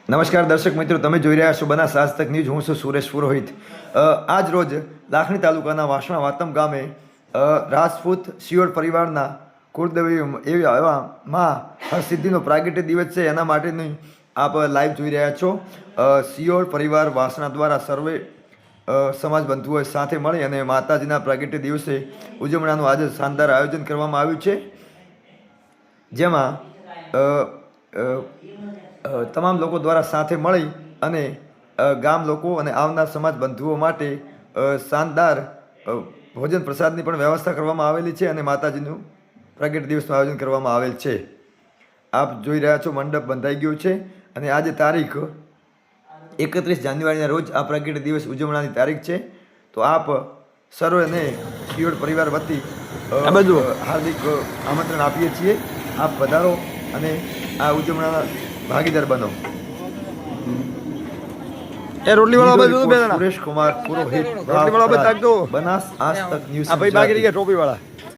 નમસ્કાર દર્શક મિત્રો, તમે જોઈ રહ્યા છો બનાસ આજતક ન્યૂઝ. હું છું સુરેશ પુરોહિત. આજ રોજ લાખણી તાલુકાના વાસણા વાતમ ગામે રાજપૂત શિયોળ પરિવારના કુળદેવી એવા માં હરસિદ્ધિનો પ્રાગટ્ય દિવસ છે. એના માટેની આપ લાઈવ જોઈ રહ્યા છો. શિયોળ પરિવાર વાસણા દ્વારા સર્વે સમાજ બંધુઓ સાથે મળી અને માતાજીના પ્રાગટ્ય દિવસે ઉજવણાનું આજે શાનદાર આયોજન કરવામાં આવ્યું છે, જેમાં તમામ લોકો દ્વારા સાથે મળી અને ગામ લોકો અને આવનાર સમાજ બંધુઓ માટે શાનદાર ભોજન પ્રસાદની પણ વ્યવસ્થા કરવામાં આવેલી છે અને માતાજીનું પ્રગટ દિવસનું આયોજન કરવામાં આવેલ છે. આપ જોઈ રહ્યા છો મંડપ બંધાઈ ગયો છે અને આજે તારીખ 31 જાન્યુઆરીના રોજ આ પ્રગટ દિવસ ઉજવણાની તારીખ છે. તો આપ સર્વને શિયોળ પરિવાર વતી હાર્દિક આમંત્રણ આપીએ છીએ. આપ પધારો અને આ ઉજવણાના ભાગીદાર બનો. રોટલી વાળા સુરેશ કુમાર પુરોહિત, બનાસ આજતક ન્યૂઝ. ટોપી વાળા